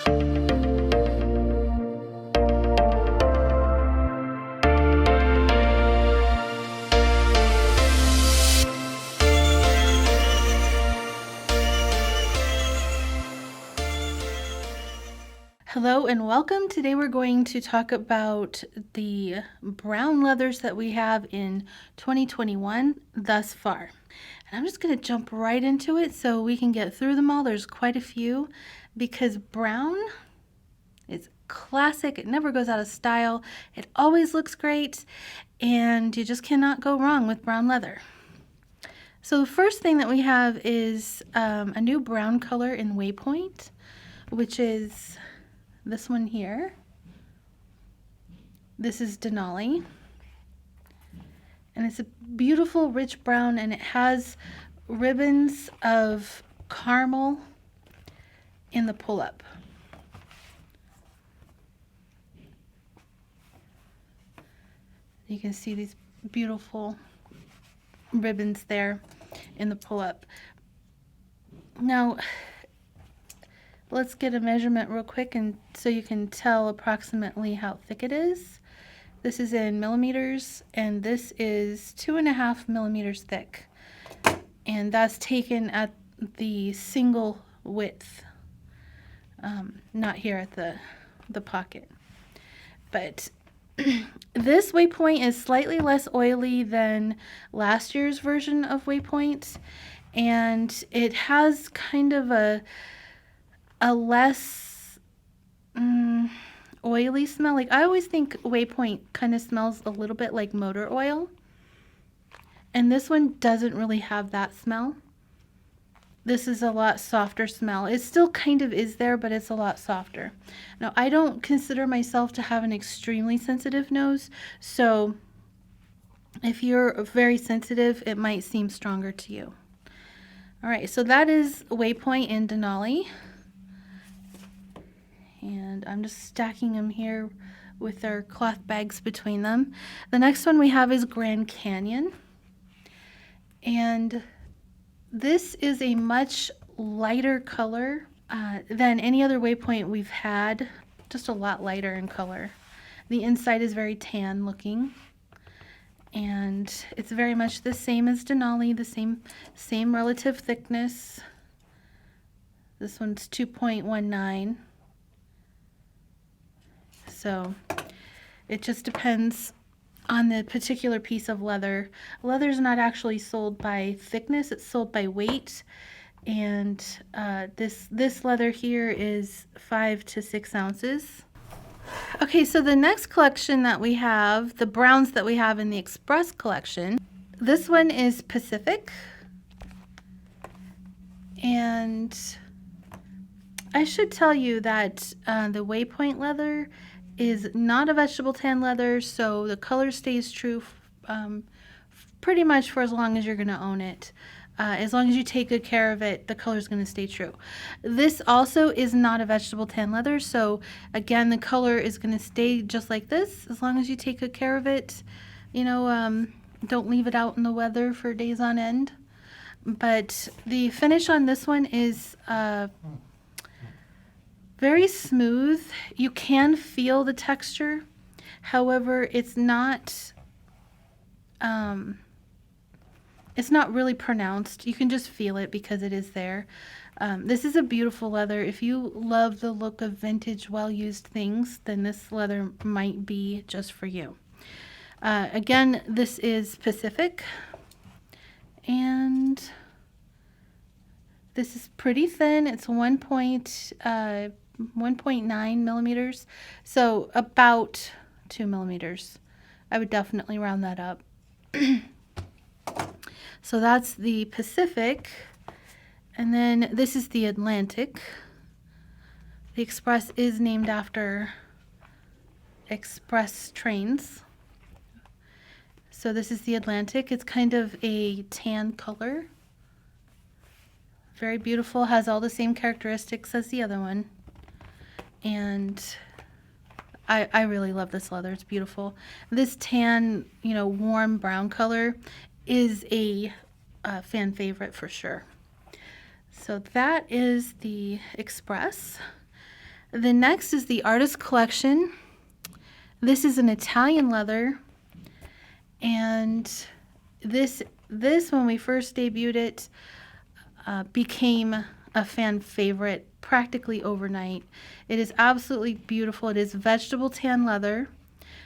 Hello and welcome. Today we're going to talk about the brown leathers that we have in 2021 thus far. And I'm just going to jump right into it so we can get through them all. There's quite a few because brown is classic. It never goes out of style. It always looks great and you just cannot go wrong with brown leather. So the first thing that we have is a new brown color in Waypoint, which is this one here. This is Denali. And it's a beautiful rich brown and it has ribbons of caramel in the pull-up. You can see these beautiful ribbons there in the pull-up. Now, let's get a measurement real quick and so you can tell approximately how thick it is. This is in millimeters and this is 2.5 millimeters thick. And that's taken at the single width, not here at the pocket. But this Waypoint is slightly less oily than last year's version of Waypoint. And it has kind of a less oily smell. Like I always think Waypoint kind of smells a little bit like motor oil. And this one doesn't really have that smell. This is a lot softer smell. It still kind of is there, but it's a lot softer. Now, I don't consider myself to have an extremely sensitive nose. So if you're very sensitive, it might seem stronger to you. All right, so that is Waypoint in Denali. And I'm just stacking them here with our cloth bags between them. The next one we have is Grand Canyon. And this is a much lighter color than any other Waypoint we've had, just a lot lighter in color. The inside is very tan looking. And it's very much the same as Denali, the same relative thickness. This one's 2.19. So it just depends on the particular piece of leather. Leather is not actually sold by thickness, it's sold by weight. And this leather here is 5 to 6 ounces. Okay, so the next collection that we have, the browns that we have in the Express collection, this one is Pacific. And I should tell you that the Waypoint leather is not a vegetable tan leather, so the color stays true pretty much for as long as you're going to own it. As long as you take good care of it, the color is going to stay true. This also is not a vegetable tan leather, so again, the color is going to stay just like this as long as you take good care of it. You know, don't leave it out in the weather for days on end. But the finish on this one is very smooth. You can feel the texture. However, it's not really pronounced. You can just feel it because it is there. This is a beautiful leather. If you love the look of vintage, well-used things, then this leather might be just for you. Again, this is Pacific. And this is pretty thin. It's 1.9 millimeters, so about 2 millimeters. I would definitely round that up. So that's the Pacific, and then this is the Atlantic. The Express is named after express trains. So this is the Atlantic. It's kind of a tan color. Very beautiful, has all the same characteristics as the other one. And I really love this leather. It's beautiful. This tan, warm brown color is a fan favorite for sure. So that is the Express. The next is the Artist Collection. This is an Italian leather, and this when we first debuted it became a fan favorite practically overnight. It is absolutely beautiful. It is vegetable tan leather,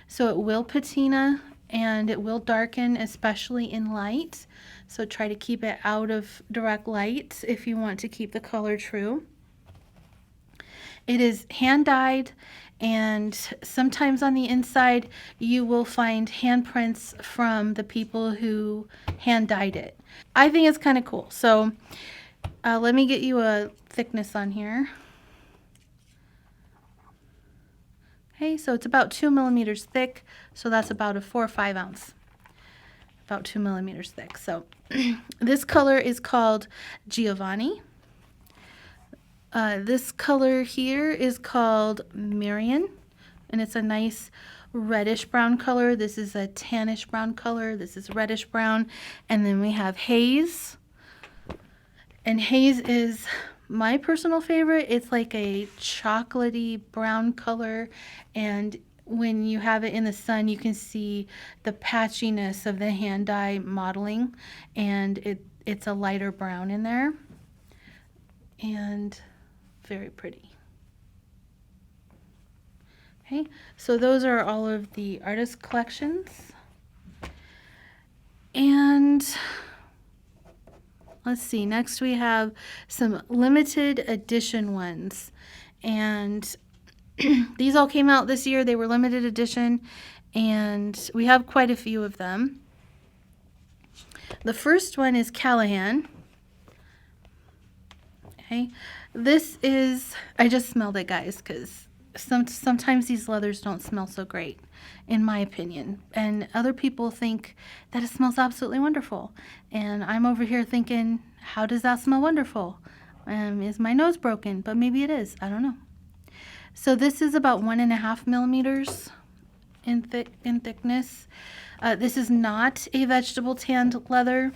so it will patina and it will darken, especially in light. So try to keep it out of direct light if you want to keep the color true. It is hand dyed, and sometimes on the inside you will find handprints from the people who hand dyed it. I think it's kind of cool. So let me get you a thickness on here. Okay, so it's about 2 millimeters thick, so that's about a 4 or 5 ounce. About 2 millimeters thick. So this color is called Giovanni. This color here is called Marion, and it's a nice reddish brown color. This is a tannish brown color. This is reddish brown. And then we have Haze. And Haze is my personal favorite. It's like a chocolatey brown color, and when you have it in the sun, you can see the patchiness of the hand dye modeling, and it's a lighter brown in there, and very pretty. Okay, so those are all of the artist collections. And let's see, next we have some limited edition ones. And these all came out this year. They were limited edition, and we have quite a few of them. The first one is Callahan. Okay, this is, I just smelled it, guys, because sometimes these leathers don't smell so great, in my opinion. And other people think that it smells absolutely wonderful. And I'm over here thinking, how does that smell wonderful? Is my nose broken? But maybe it is. I don't know. So this is about 1.5 millimeters in thickness. This is not a vegetable tanned leather,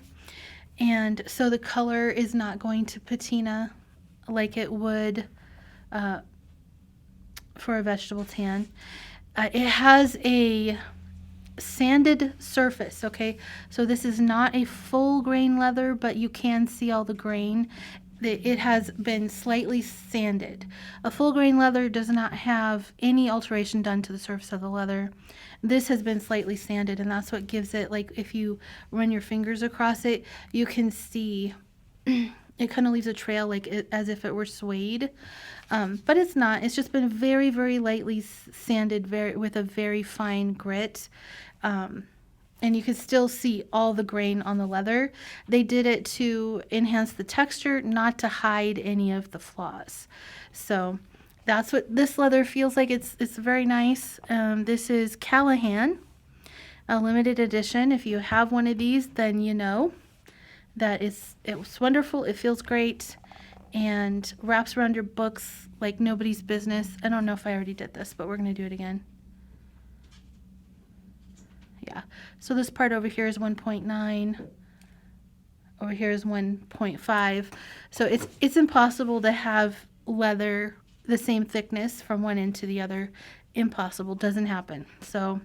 and so the color is not going to patina like it would for a vegetable tan. It has a sanded surface, okay? So this is not a full grain leather, but you can see all the grain. It has been slightly sanded. A full grain leather does not have any alteration done to the surface of the leather. This has been slightly sanded, and that's what gives it, like if you run your fingers across it, you can see it kind of leaves a trail as if it were suede. But it's not. It's just been very, very lightly sanded with a very fine grit. And you can still see all the grain on the leather. They did it to enhance the texture, not to hide any of the flaws. So that's what this leather feels like. It's very nice. This is Callahan, a limited edition. If you have one of these, then you know that it's wonderful. It feels great and wraps around your books like nobody's business. I don't know if I already did this, but we're going to do it again. Yeah, so this part over here is 1.9, over here is 1.5. So it's impossible to have leather the same thickness from one end to the other. Impossible, doesn't happen. So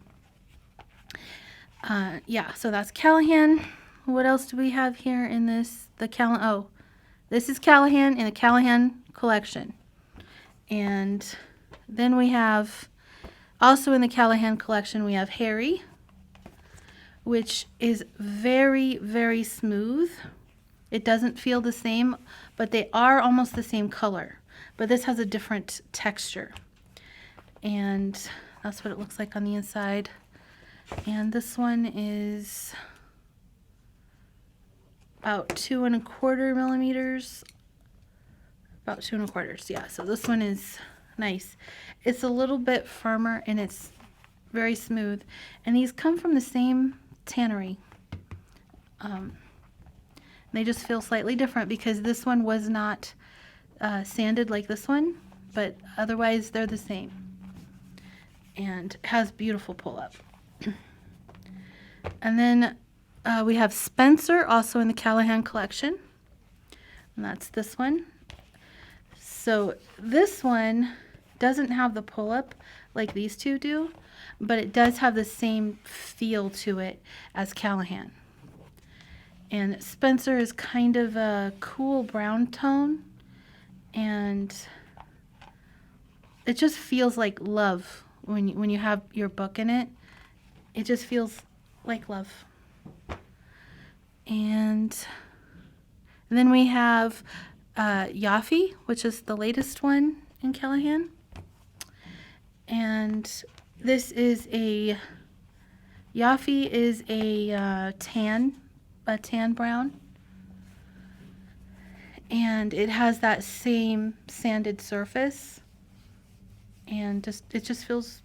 yeah, so that's Callahan. What else do we have here in this? This is Callahan in the Callahan collection. And then we have, also in the Callahan collection, we have Harry, which is very, very smooth. It doesn't feel the same, but they are almost the same color. But this has a different texture. And that's what it looks like on the inside. And this one is about 2.25 millimeters. About 2.25, yeah. So this one is nice. It's a little bit firmer and it's very smooth. And these come from the same tannery. They just feel slightly different because this one was not sanded like this one, but otherwise they're the same. And has beautiful pull-up. And then we have Spencer, also in the Callahan collection. And that's this one. So this one doesn't have the pull-up like these two do, but it does have the same feel to it as Callahan. And Spencer is kind of a cool brown tone, and it just feels like love when you have your book in it. It just feels like love. And then we have Yaffy, which is the latest one in Callahan. And this is Yaffy is a tan brown. And it has that same sanded surface. And it just feels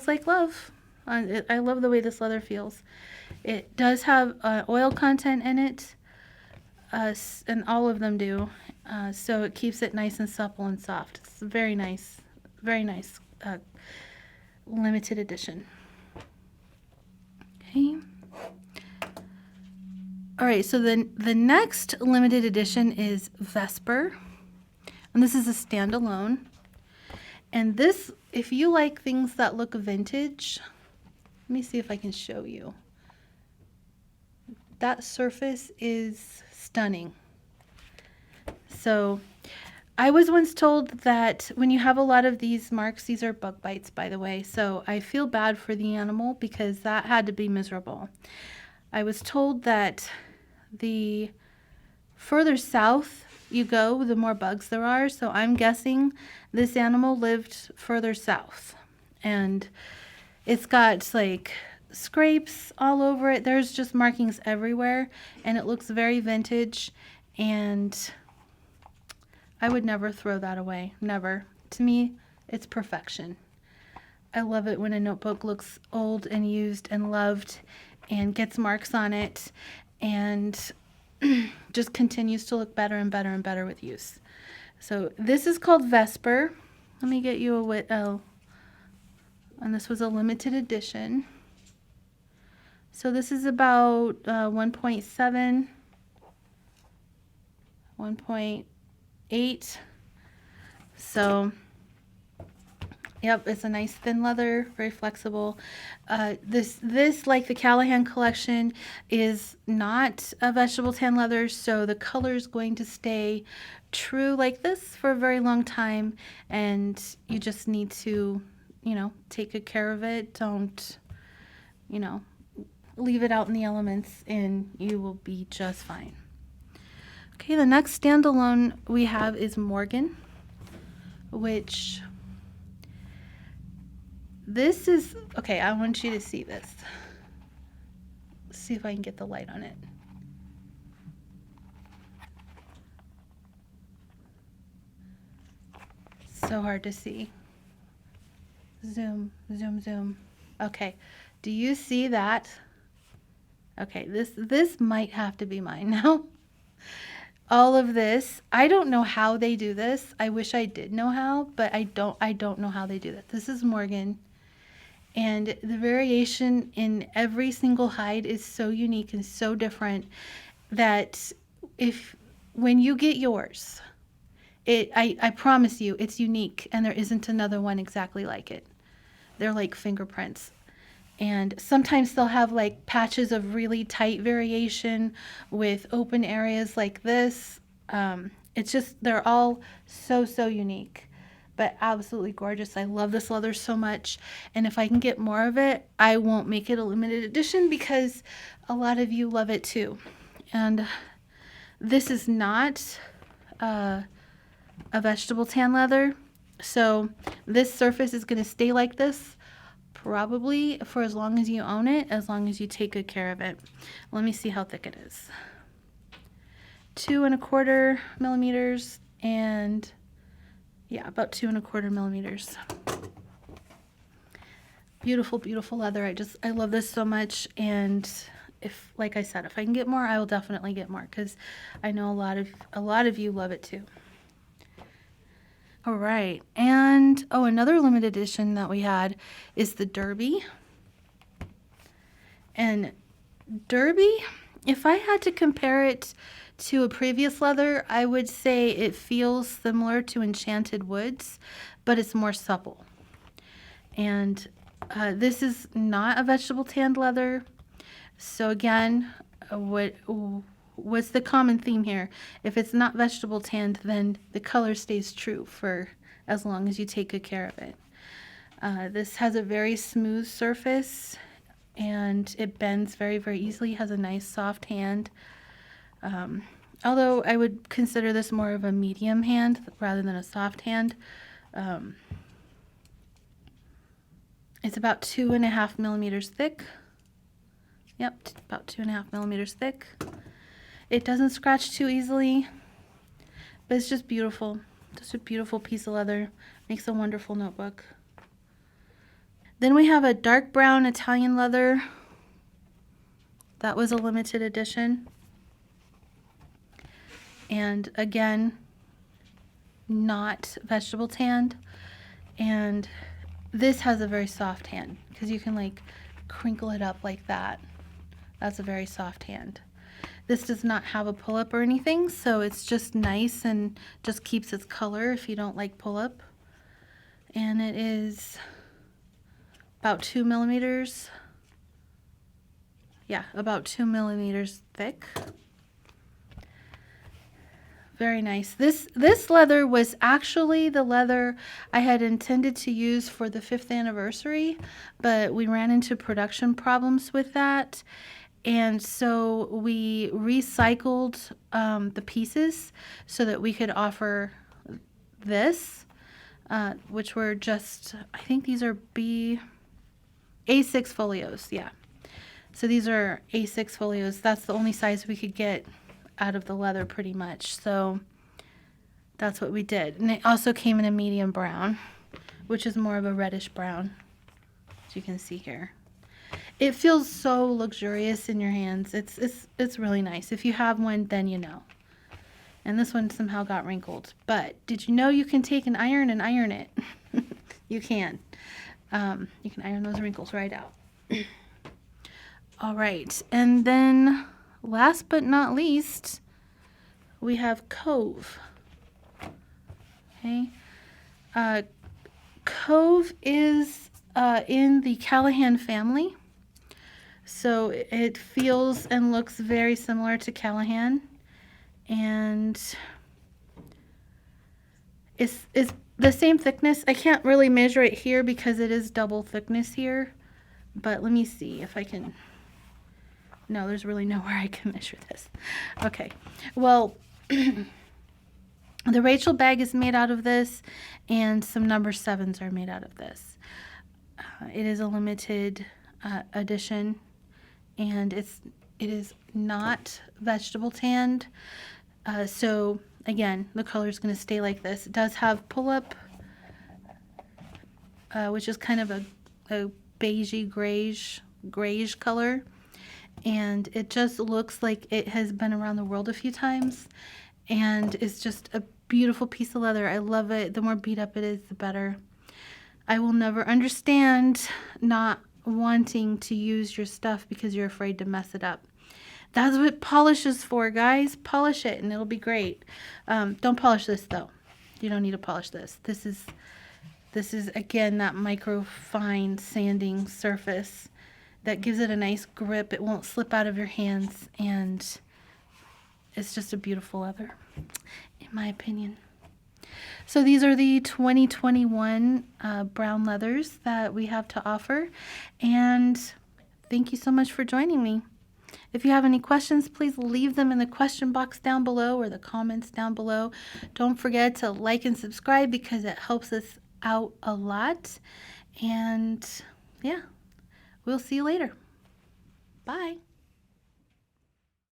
like love. I love the way this leather feels. It does have oil content in it, and all of them do, so it keeps it nice and supple and soft. It's very nice limited edition. Okay. All right, so then the next limited edition is Vesper, and this is a standalone. And this, if you like things that look vintage, let me see if I can show you. That surface is stunning. So I was once told that when you have a lot of these marks, these are bug bites, by the way, so I feel bad for the animal because that had to be miserable. I was told that the further south you go, the more bugs there are, so I'm guessing this animal lived further south. And it's got like scrapes all over it. There's just markings everywhere, and it looks very vintage, and I would never throw that away. Never. To me, it's perfection. I love it when a notebook looks old and used and loved and gets marks on it and just continues to look better and better and better with use. So this is called Vesper. Let me get you and this was a limited edition. So this is about 1.7, 1.8. So, yep, it's a nice thin leather, very flexible. This, like the Callahan collection, is not a vegetable tan leather, so the color is going to stay true like this for a very long time, and you just need to, take good care of it. Don't, leave it out in the elements, and you will be just fine. Okay, the next standalone we have is Morgan, which this is, okay, I want you to see this. Let's see if I can get the light on it. So hard to see. Zoom, zoom, zoom. Okay, do you see that? Okay, this might have to be mine now. All of this, I don't know how they do this. I wish I did know how, but I don't know how they do that. This is Morgan, and the variation in every single hide is so unique and so different that when you get yours, I promise you it's unique, and there isn't another one exactly like it. They're like fingerprints. And sometimes they'll have like patches of really tight variation with open areas like this. It's just, they're all so unique, but absolutely gorgeous. I love this leather so much. And if I can get more of it, I won't make it a limited edition because a lot of you love it too. And this is not a vegetable tan leather. So this surface is going to stay like this probably for as long as you own it, as long as you take good care of it. Let me see how thick it is. 2 1/4 millimeters, and yeah, about 2 1/4 millimeters. Beautiful, beautiful leather. I love this so much, and like I said, if I can get more, I will definitely get more because I know a lot of you love it too. All right, and another limited edition that we had is the Derby. And Derby, if I had to compare it to a previous leather, I would say it feels similar to Enchanted Woods, but it's more supple. And this is not a vegetable tanned leather. So again, what's the common theme here? If it's not vegetable tanned, then the color stays true for as long as you take good care of it. This has a very smooth surface and it bends very, very easily. It has a nice soft hand. Although I would consider this more of a medium hand rather than a soft hand. It's about 2.5 millimeters thick. Yep, about 2.5 millimeters thick. It doesn't scratch too easily, but it's just beautiful. Just a beautiful piece of leather. Makes a wonderful notebook. Then we have a dark brown Italian leather. That was a limited edition. And again, not vegetable tanned. And this has a very soft hand because you can like crinkle it up like that. That's a very soft hand. This does not have a pull-up or anything, so it's just nice and just keeps its color if you don't like pull-up. And it is about 2 millimeters. Yeah, about 2 millimeters thick. Very nice. This leather was actually the leather I had intended to use for the 5th anniversary, but we ran into production problems with that. And so we recycled the pieces so that we could offer this, which were just, I think these are A6 folios, yeah. So these are A6 folios. That's the only size we could get out of the leather pretty much. So that's what we did. And it also came in a medium brown, which is more of a reddish brown, as you can see here. It feels so luxurious in your hands. It's really nice. If you have one, then you know. And this one somehow got wrinkled. But did you know you can take an iron and iron it? You can. You can iron those wrinkles right out. All right. And then last but not least, we have Cove. Okay. Cove is in the Callahan family. So it feels and looks very similar to Callahan, and it's the same thickness. I can't really measure it here because it is double thickness here, but let me see if I can. No, there's really nowhere I can measure this. Okay, well, the Rachel bag is made out of this, and some number 7s are made out of this. It is a limited edition. And it is not vegetable tanned. So again, the color is going to stay like this. It does have pull-up, which is kind of a beigey grayish color. And it just looks like it has been around the world a few times. And it's just a beautiful piece of leather. I love it. The more beat up it is, the better. I will never understand not wanting to use your stuff because you're afraid to mess it up. That's what polish is for, guys. Polish it and it'll be great. Don't polish this though. You don't need to polish this. This is again that micro fine sanding surface that gives it a nice grip. It won't slip out of your hands, and it's just a beautiful leather, in my opinion. So these are the 2021 brown leathers that we have to offer, and thank you so much for joining me. If you have any questions, please leave them in the question box down below or the comments down below. Don't forget to like and subscribe because it helps us out a lot. And yeah, we'll see you later. Bye.